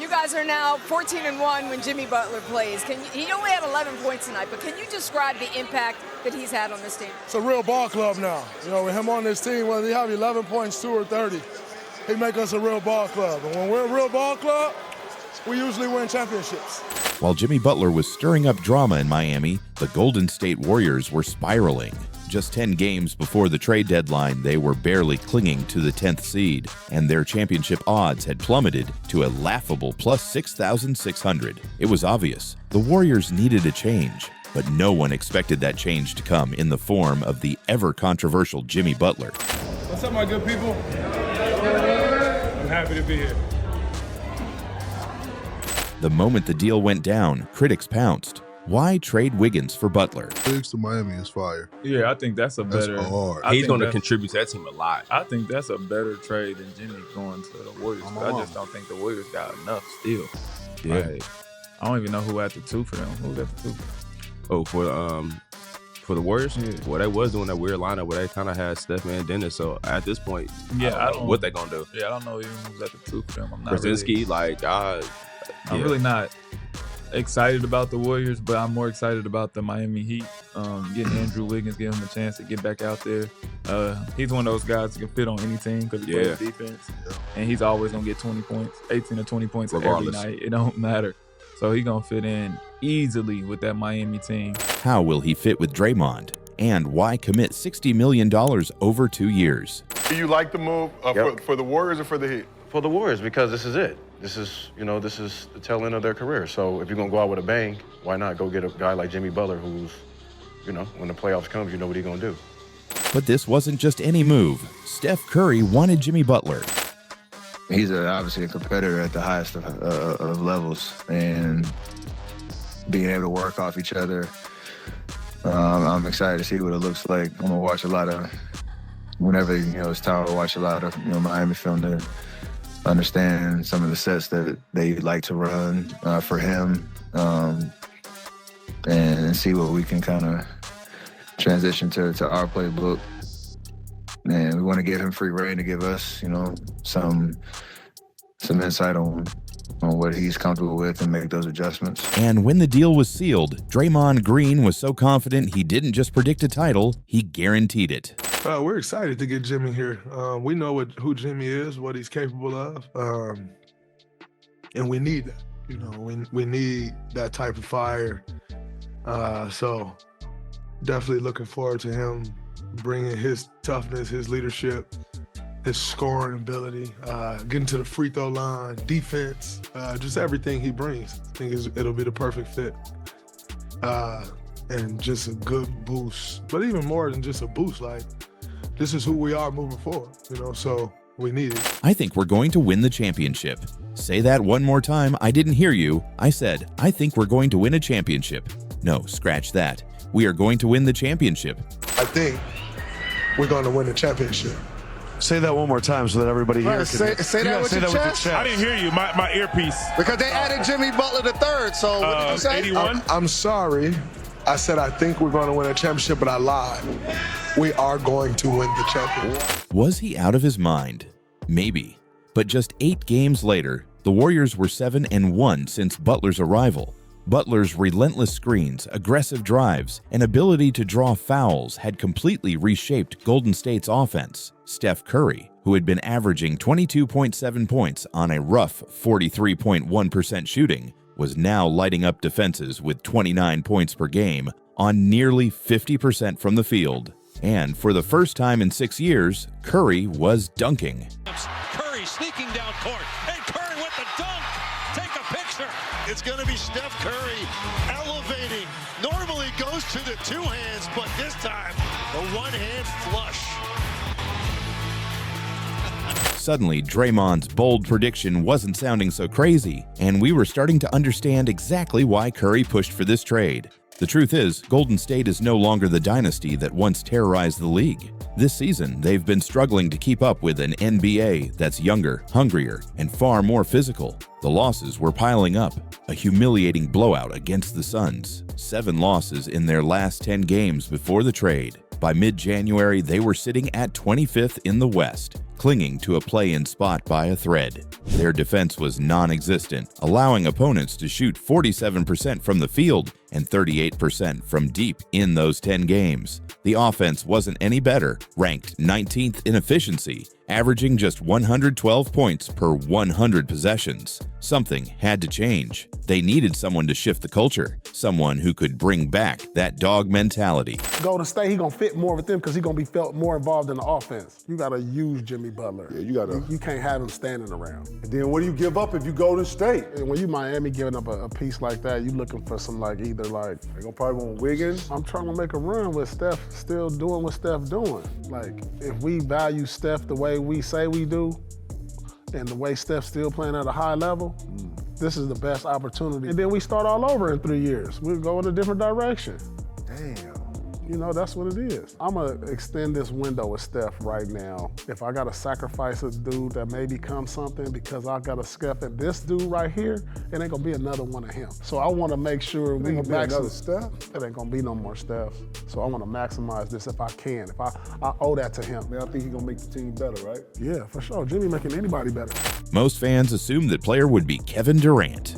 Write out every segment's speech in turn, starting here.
You guys are now 14-1 when Jimmy Butler plays. He only had 11 points tonight, but can you describe the impact that he's had on this team? It's a real ball club now. You know, with him on this team, whether he have 11 points, 2 or 30, he make us a real ball club. And when we're a real ball club, we usually win championships. While Jimmy Butler was stirring up drama in Miami, the Golden State Warriors were spiraling. Just 10 games before the trade deadline, they were barely clinging to the 10th seed, and their championship odds had plummeted to a laughable plus 6,600. It was obvious. The Warriors needed a change, but no one expected that change to come in the form of the ever-controversial Jimmy Butler. What's up, my good people? I'm happy to be here. The moment the deal went down, critics pounced. Why trade Wiggins for Butler? Wiggins to Miami is fire. Yeah, I think that's better. Hard. He's going to contribute to that team a lot. I think that's a better trade than Jimmy going to the Warriors. I just don't think the Warriors got enough still. Yeah. Like, I don't even know who had the 2 for them. Who got the 2? Oh, for the Warriors? Yeah. Well, they was doing that weird lineup where they kind of had Steph and Dennis. So at this point, I don't know what they going to do. Yeah, I don't know even who's at the 2 for them. I'm not Krasinski, I'm really not excited about the Warriors, but I'm more excited about the Miami Heat. Getting Andrew Wiggins, giving him a chance to get back out there. He's one of those guys that can fit on any team because he plays defense. Yeah. And he's always going to get 20 points, 18 or 20 points regardless. Every night. It don't matter. So he's going to fit in easily with that Miami team. How will he fit with Draymond? And why commit $60 million over 2 years? Do you like the move for the Warriors or for the Heat? For the Warriors, because this is it. This is the tail end of their career. So if you're gonna go out with a bang, why not go get a guy like Jimmy Butler who's, when the playoffs comes, you know what he's gonna do. But this wasn't just any move. Steph Curry wanted Jimmy Butler. He's obviously a competitor at the highest of levels, and being able to work off each other, I'm excited to see what it looks like. I'm gonna watch a lot of, whenever it's time to watch a lot of Miami film to understand some of the sets that they like to run for him, and see what we can kind of transition to our playbook. And we want to give him free reign to give us, some insight on what he's comfortable with and make those adjustments. And when the deal was sealed, Draymond Green was so confident he didn't just predict a title, he guaranteed it. We're excited to get Jimmy here. We know who Jimmy is, what he's capable of, and we need that. We need that type of fire. So definitely looking forward to him bringing his toughness, his leadership, his scoring ability, getting to the free throw line, defense, just everything he brings. I think it'll be the perfect fit. And just a good boost, but even more than just a boost, like this is who we are moving forward, so we need it. I think we're going to win the championship. Say that one more time. I didn't hear you. I said, I think we're going to win a championship. No, scratch that. We are going to win the championship. I think we're going to win the championship. Say that one more time so that everybody here can say that with your chest. I didn't hear you. My earpiece. Because they added Jimmy Butler the third. So what did you say? 81. I'm sorry. I said I think we're going to win a championship, but I lied. We are going to win the championship. Was he out of his mind? Maybe. But just 8 games later, the Warriors were 7-1 since Butler's arrival. Butler's relentless screens, aggressive drives, and ability to draw fouls had completely reshaped Golden State's offense. Steph Curry, who had been averaging 22.7 points on a rough 43.1% shooting, was now lighting up defenses with 29 points per game on nearly 50% from the field. And for the first time in 6 years, Curry was dunking. Curry sneaking down court, and Curry with the dunk. Take a picture. It's going to be Steph Curry elevating. Normally goes to the 2 hands, but this time the 1-hand flush. Suddenly, Draymond's bold prediction wasn't sounding so crazy, and we were starting to understand exactly why Curry pushed for this trade. The truth is, Golden State is no longer the dynasty that once terrorized the league. This season, they've been struggling to keep up with an NBA that's younger, hungrier, and far more physical. The losses were piling up. A humiliating blowout against the Suns. 7 losses in their last 10 games before the trade. By mid-January, they were sitting at 25th in the West, clinging to a play-in spot by a thread. Their defense was non-existent, allowing opponents to shoot 47% from the field and 38% from deep in those 10 games. The offense wasn't any better, ranked 19th in efficiency, averaging just 112 points per 100 possessions. Something had to change. They needed someone to shift the culture, someone who could bring back that dog mentality. Golden State, he gonna fit more with them because he gonna be felt more involved in the offense. You gotta use Jimmy Butler. Yeah, you gotta. You can't have him standing around. And then what do you give up if you Golden State? And when you Miami giving up a piece like that, you looking for some either they gonna probably want Wiggins. I'm trying to make a run with Steph still doing what Steph doing. If we value Steph the way we say we do, and the way Steph's still playing at a high level, this is the best opportunity. And then we start all over in 3 years. We'll go in a different direction. Damn. You know, that's what it is. I'm gonna extend this window with Steph right now. If I gotta sacrifice a dude that may become something because I gotta step at this dude right here, it ain't gonna be another one of him. So I wanna make sure we maximize another Steph. It ain't gonna be no more Steph. So I wanna maximize this if I can. If I owe that to him. Man, I think he's gonna make the team better, right? Yeah, for sure. Jimmy making anybody better. Most fans assumed that player would be Kevin Durant.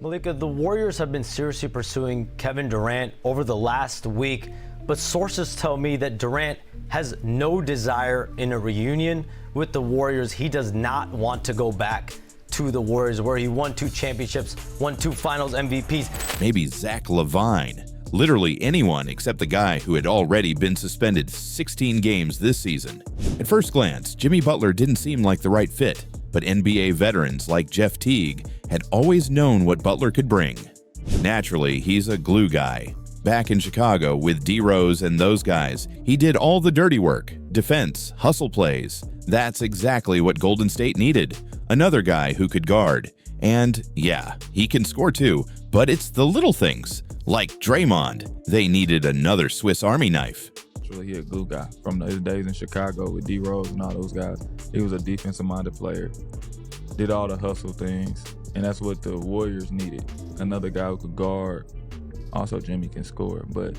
Malika, the Warriors have been seriously pursuing Kevin Durant over the last week, but sources tell me that Durant has no desire in a reunion with the Warriors. He does not want to go back to the Warriors, where he won 2 championships, won 2 finals MVPs. Maybe Zach LaVine. Literally anyone except the guy who had already been suspended 16 games this season. At first glance, Jimmy Butler didn't seem like the right fit, but NBA veterans like Jeff Teague had always known what Butler could bring. Naturally, he's a glue guy. Back in Chicago with D Rose and those guys, he did all the dirty work, defense, hustle plays. That's exactly what Golden State needed. Another guy who could guard. And yeah, he can score too, but it's the little things, like Draymond. They needed another Swiss Army knife. He a glue guy from his days in Chicago with D Rose and all those guys. He was a defensive-minded player, did all the hustle things, and that's what the Warriors needed. Another guy who could guard. Also, Jimmy can score, but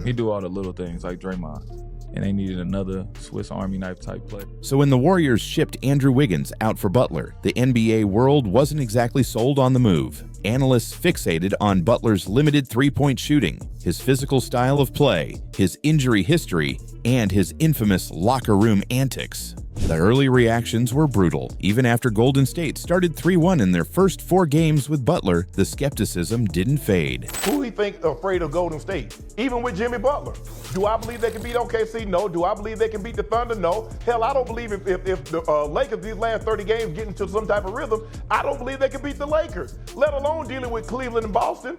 he do all the little things like Draymond. And they needed another Swiss Army knife type player. So when the Warriors shipped Andrew Wiggins out for Butler, the NBA world wasn't exactly sold on the move. Analysts fixated on Butler's limited three-point shooting, his physical style of play, his injury history, and his infamous locker room antics. The early reactions were brutal. Even after Golden State started 3-1 in their first 4 games with Butler, the skepticism didn't fade. Who do you think afraid of Golden State? Even with Jimmy Butler. Do I believe they can beat OKC? No. Do I believe they can beat the Thunder? No. Hell, I don't believe if the Lakers these last 30 games get into some type of rhythm, I don't believe they can beat the Lakers, let alone dealing with Cleveland and Boston.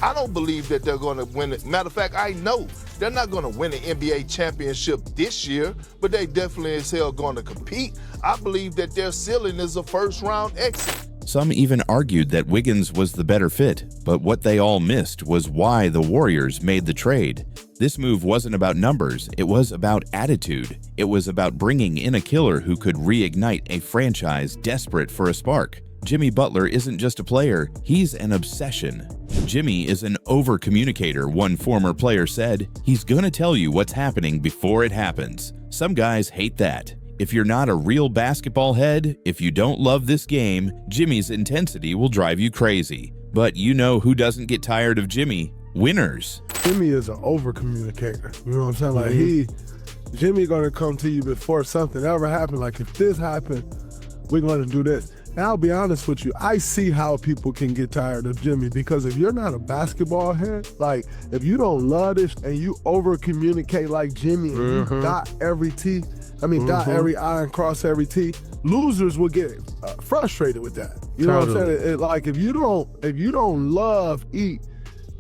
I don't believe that they're going to win it. Matter of fact, I know they're not going to win an NBA championship this year, but they definitely as hell going to compete. I believe that their ceiling is a first-round exit. Some even argued that Wiggins was the better fit, but what they all missed was why the Warriors made the trade. This move wasn't about numbers, it was about attitude. It was about bringing in a killer who could reignite a franchise desperate for a spark. Jimmy Butler isn't just a player, he's an obsession. Jimmy is an over-communicator, one former player said. He's gonna tell you what's happening before it happens. Some guys hate that. If you're not a real basketball head, if you don't love this game, Jimmy's intensity will drive you crazy. But you know who doesn't get tired of Jimmy? Winners. Jimmy is an over-communicator. You know what I'm saying? Like Jimmy gonna come to you before something ever happened. Like if this happened, we're gonna do this. And I'll be honest with you, I see how people can get tired of Jimmy because if you're not a basketball head, like if you don't love this and you over-communicate like Jimmy and you dot every T, dot every I and cross every T, losers will get frustrated with that. You know what I'm saying? Like if you don't love, eat,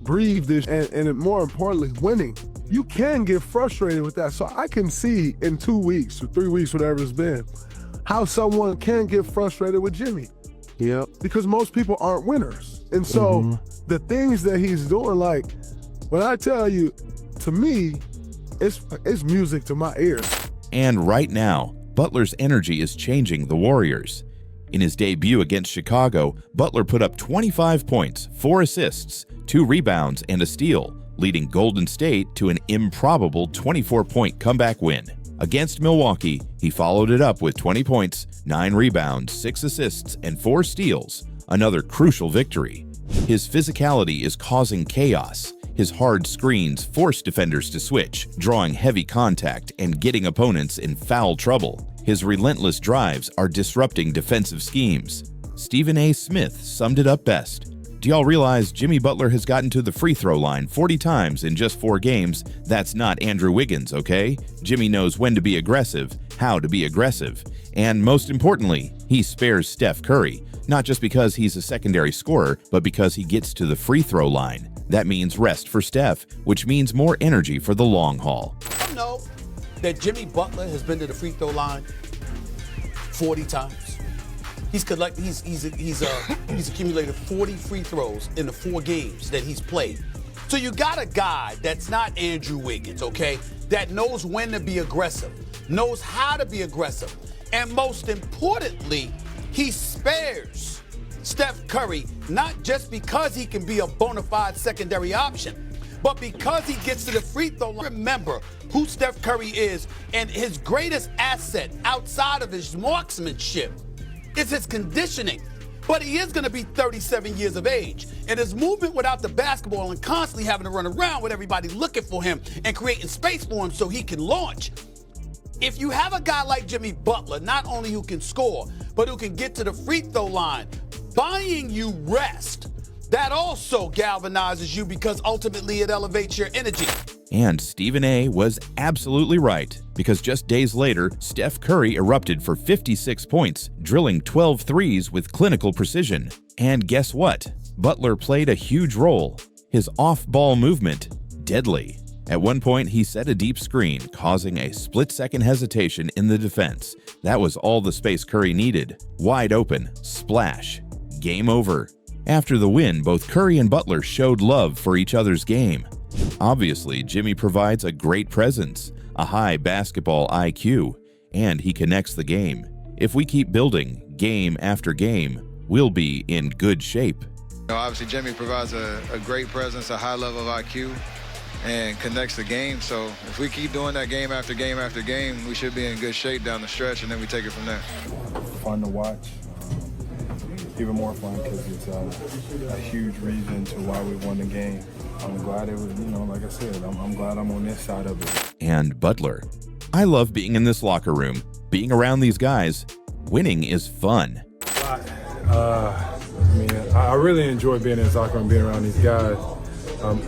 breathe this, and more importantly, winning, you can get frustrated with that. So I can see in 2 weeks or 3 weeks, whatever it's been, how someone can get frustrated with Jimmy. Yep. Because most people aren't winners. And so the things that he's doing, like, when I tell you, to me, it's music to my ears. And right now, Butler's energy is changing the Warriors. In his debut against Chicago, Butler put up 25 points, 4 assists, 2 rebounds, and a steal, leading Golden State to an improbable 24-point comeback win. Against Milwaukee, he followed it up with 20 points, 9 rebounds, 6 assists, and 4 steals, another crucial victory. His physicality is causing chaos. His hard screens force defenders to switch, drawing heavy contact and getting opponents in foul trouble. His relentless drives are disrupting defensive schemes. Stephen A. Smith summed it up best. Do y'all realize Jimmy Butler has gotten to the free throw line 40 times in just 4 games? That's not Andrew Wiggins, okay? Jimmy knows when to be aggressive, how to be aggressive. And most importantly, he spares Steph Curry, not just because he's a secondary scorer, but because he gets to the free throw line. That means rest for Steph, which means more energy for the long haul. You know that Jimmy Butler has been to the free throw line 40 times. He's accumulated 40 free throws in the 4 games that he's played. So you got a guy that's not Andrew Wiggins, okay, that knows when to be aggressive, knows how to be aggressive, and most importantly, he spares Steph Curry, not just because he can be a bona fide secondary option, but because he gets to the free throw line. Remember who Steph Curry is, and his greatest asset outside of his marksmanship is his conditioning. But he is going to be 37 years of age, and his movement without the basketball and constantly having to run around with everybody looking for him and creating space for him so he can launch. If you have a guy like Jimmy Butler, not only who can score, but who can get to the free throw line, buying you rest, that also galvanizes you because ultimately it elevates your energy. And Stephen A. was absolutely right, because just days later, Steph Curry erupted for 56 points, drilling 12 threes with clinical precision. And guess what? Butler played a huge role. His off-ball movement, deadly. At one point, he set a deep screen, causing a split-second hesitation in the defense. That was all the space Curry needed. Wide open, splash, game over. After the win, both Curry and Butler showed love for each other's game. Obviously, Jimmy provides a great presence, a high basketball IQ, and he connects the game. If we keep building game after game, we'll be in good shape. Obviously, Jimmy provides a great presence, a high level of IQ, and connects the game. So if we keep doing that game after game after game, we should be in good shape down the stretch, and then we take it from there. Fun to watch. Even more fun because it's a huge reason to why we won the game. I'm glad it was, like I said, I'm glad I'm on this side of it. And Butler. I love being in this locker room. Being around these guys. Winning is fun. I really enjoy being in this locker room, being around these guys.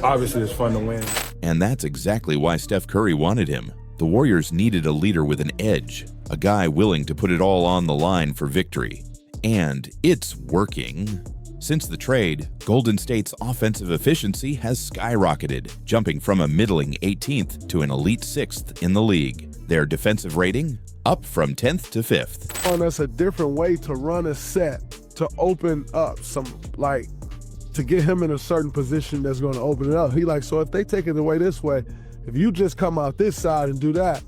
Obviously, it's fun to win. And that's exactly why Steph Curry wanted him. The Warriors needed a leader with an edge, a guy willing to put it all on the line for victory. And it's working. Since the trade, Golden State's offensive efficiency has skyrocketed, jumping from a middling 18th to an elite 6th in the league. Their defensive rating up from 10th to 5th. And that's a different way to run a set, to open up to get him in a certain position that's going to open it up. So if they take it away this way, if you just come out this side and do that,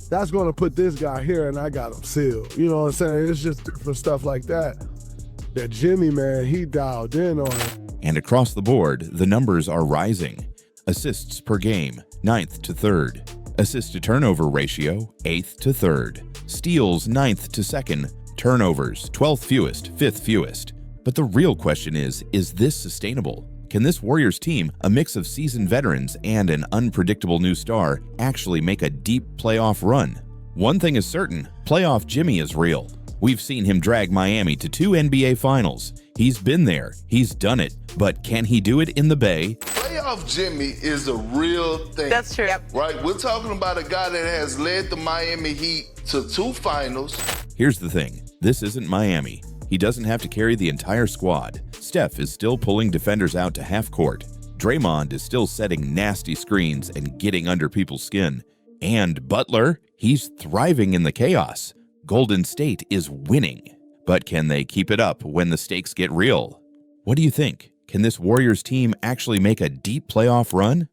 that's going to put this guy here and I got him sealed. You know what I'm saying? It's just different stuff like that. That Jimmy, man, he dialed in on it. And across the board, the numbers are rising. Assists per game, 9th to 3rd. Assist to turnover ratio, 8th to 3rd. Steals, 9th to 2nd. Turnovers, 12th fewest, 5th fewest. But the real question is this sustainable? Can this Warriors team, a mix of seasoned veterans and an unpredictable new star, actually make a deep playoff run? One thing is certain, playoff Jimmy is real. We've seen him drag Miami to 2 NBA Finals. He's been there, he's done it, but can he do it in the Bay? Playoff Jimmy is a real thing. That's true. Right? We're talking about a guy that has led the Miami Heat to 2 finals. Here's the thing, this isn't Miami. He doesn't have to carry the entire squad. Steph is still pulling defenders out to half court. Draymond is still setting nasty screens and getting under people's skin. And Butler, he's thriving in the chaos. Golden State is winning. But can they keep it up when the stakes get real? What do you think? Can this Warriors team actually make a deep playoff run?